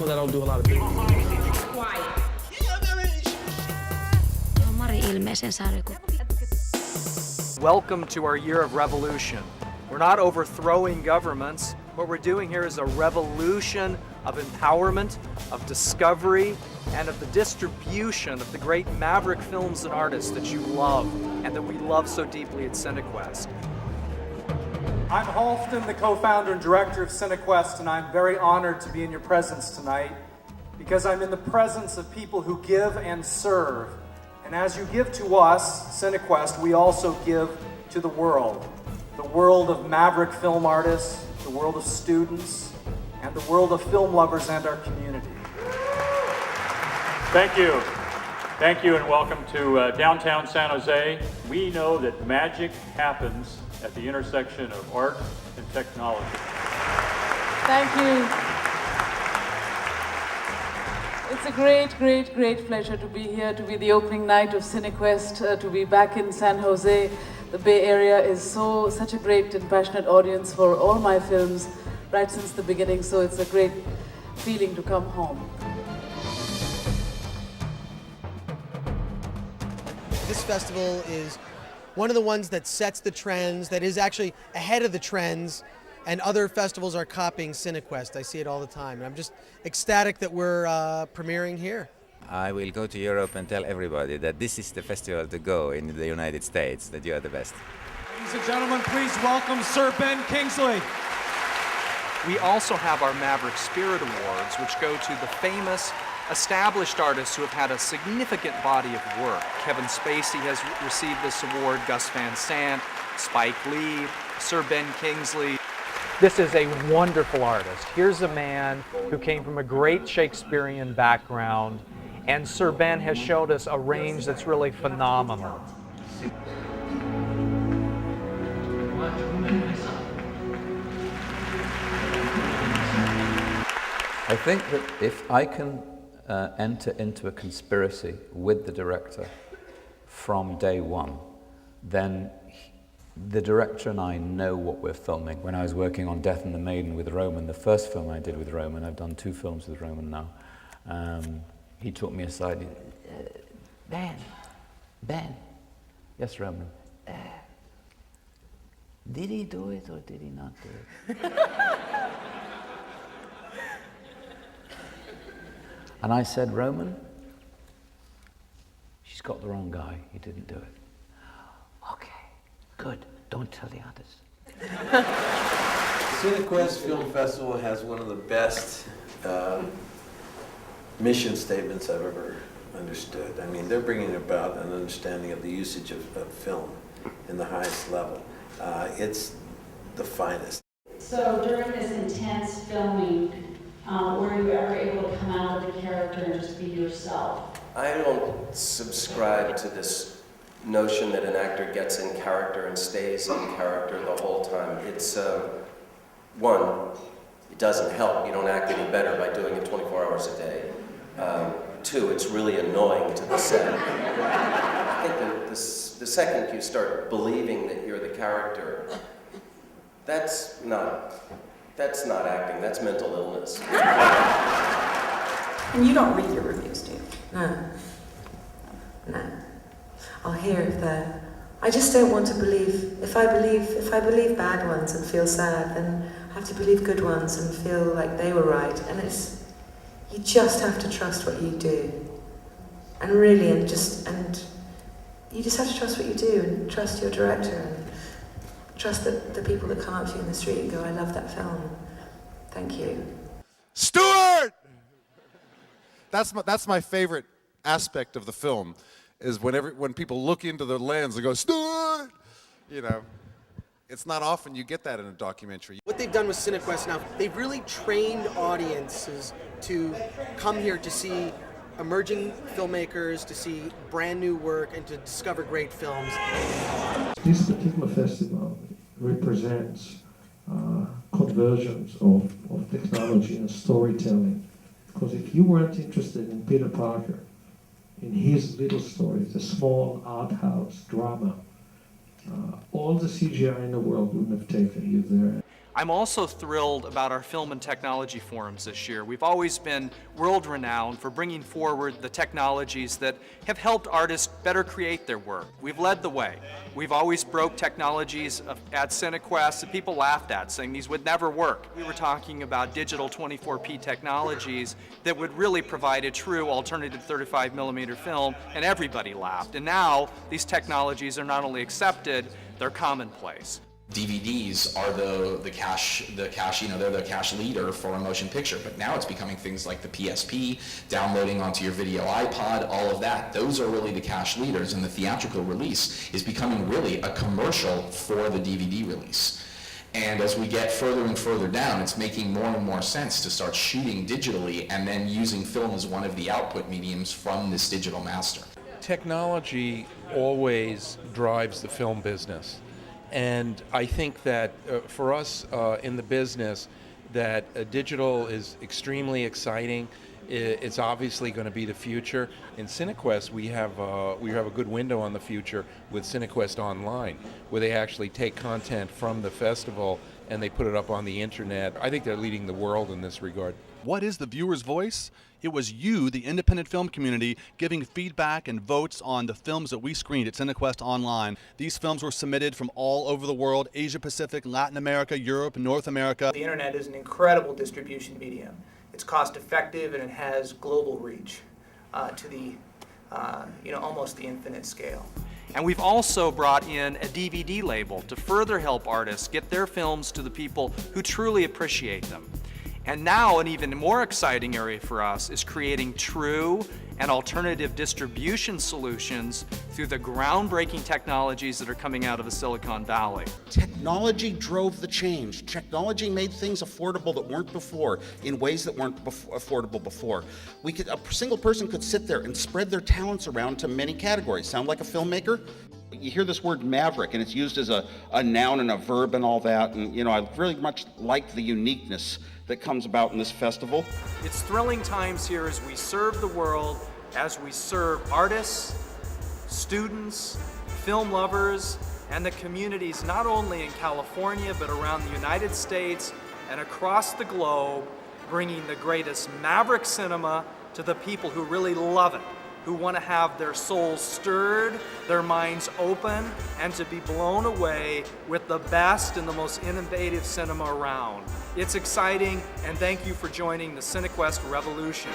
so that I don't do a lot of business. Welcome to our year of revolution. We're not overthrowing governments. What we're doing here is a revolution of empowerment, of discovery, and of the distribution of the great Maverick films and artists that you love and that we love so deeply at Cinequest. I'm Halston, the co-founder and director of Cinequest, and I'm very honored to be in your presence tonight because I'm in the presence of people who give and serve. And as you give to us, Cinequest, we also give to the world of Maverick film artists, the world of students, and the world of film lovers and our community. Thank you. Thank you and welcome to downtown San Jose. We know that magic happens at the intersection of art and technology. Thank you. It's a great pleasure to be here, to be the opening night of Cinequest, to be back in San Jose. The Bay Area is such a great and passionate audience for all my films right since the beginning, so it's a great feeling to come home. This festival is one of the ones that sets the trends, that is actually ahead of the trends, and other festivals are copying Cinequest. I see it all the time, and I'm just ecstatic that we're premiering here. I will go to Europe and tell everybody that this is the festival to go in the United States, that you are the best. Ladies and gentlemen, please welcome Sir Ben Kingsley. We also have our Maverick Spirit Awards, which go to the famous, established artists who have had a significant body of work. Kevin Spacey has received this award, Gus Van Sant, Spike Lee, Sir Ben Kingsley. This is a wonderful artist. Here's a man who came from a great Shakespearean background, and Sir Ben has showed us a range that's really phenomenal. I think that if I can enter into a conspiracy with the director from day one, then the director and I know what we're filming. When I was working on Death and the Maiden with Roman, the first film I did with Roman, I've done 2 films with Roman now, he took me aside. Ben, yes, Roman. Did he do it or did he not do it? And I said, Roman, she's got the wrong guy. He didn't do it. Okay, good. Don't tell the others. Cinequest Film Festival has one of the best mission statements I've ever understood. I mean, they're bringing about an understanding of the usage of film in the highest level. It's the finest. So during this intense filming, were you ever able to come out of the character and just be yourself? I don't subscribe to this notion that an actor gets in character and stays in character the whole time. It's, one, it doesn't help. You don't act any better by doing it 24 hours a day. 2, it's really annoying to the set. I think that the second you start believing that you're the character, that's not acting, that's mental illness. And you don't read your reviews, do you? No. I'll hear if they're... I just don't want to believe... If I believe bad ones and feel sad, then I have to believe good ones and feel like they were right. And it's... You just have to trust what you do. And really, and you just have to trust what you do and trust your director and trust the people that come up to you in the street and go, I love that film. Thank you. Stewart! That's my favorite aspect of the film, is when people look into the lens and go, Stewart! You know, it's not often you get that in a documentary. What they've done with Cinequest now, they've really trained audiences to come here to see emerging filmmakers, to see brand new work, and to discover great films. This particular festival represents conversions of technology and storytelling. Because if you weren't interested in Peter Parker, in his little stories, a small art house drama, all the CGI in the world wouldn't have taken you there. I'm also thrilled about our film and technology forums this year. We've always been world-renowned for bringing forward the technologies that have helped artists better create their work. We've led the way. We've always broke technologies at Cinequest that people laughed at, saying these would never work. We were talking about digital 24p technologies that would really provide a true alternative 35mm film, and everybody laughed. And now these technologies are not only accepted, they're commonplace. DVDs are the cash, they're the cash leader for a motion picture, but now it's becoming things like the PSP, downloading onto your video iPod, all of that. Those are really the cash leaders, and the theatrical release is becoming really a commercial for the DVD release. And as we get further and further down, it's making more and more sense to start shooting digitally and then using film as one of the output mediums from this digital master. Technology always drives the film business. And I think that for us in the business, that digital is extremely exciting. It's obviously going to be the future. In Cinequest, we have a good window on the future with Cinequest Online, where they actually take content from the festival and they put it up on the internet. I think they're leading the world in this regard. What is the viewer's voice? It was you, the independent film community, giving feedback and votes on the films that we screened at Cinequest Online. These films were submitted from all over the world, Asia Pacific, Latin America, Europe, North America. The internet is an incredible distribution medium. It's cost effective and it has global reach to the, almost the infinite scale. And we've also brought in a DVD label to further help artists get their films to the people who truly appreciate them. And now an even more exciting area for us is creating true and alternative distribution solutions through the groundbreaking technologies that are coming out of the Silicon Valley. Technology drove the change. Technology made things affordable that weren't before in ways that weren't affordable before. A single person could sit there and spread their talents around to many categories. Sound like a filmmaker? You hear this word maverick, and it's used as a noun and a verb and all that, and I really much like the uniqueness that comes about in this festival. It's thrilling times here as we serve the world, as we serve artists, students, film lovers, and the communities not only in California but around the United States and across the globe, bringing the greatest Maverick cinema to the people who really love it, who want to have their souls stirred, their minds open, and to be blown away with the best and the most innovative cinema around. It's exciting, and thank you for joining the Cinequest revolution.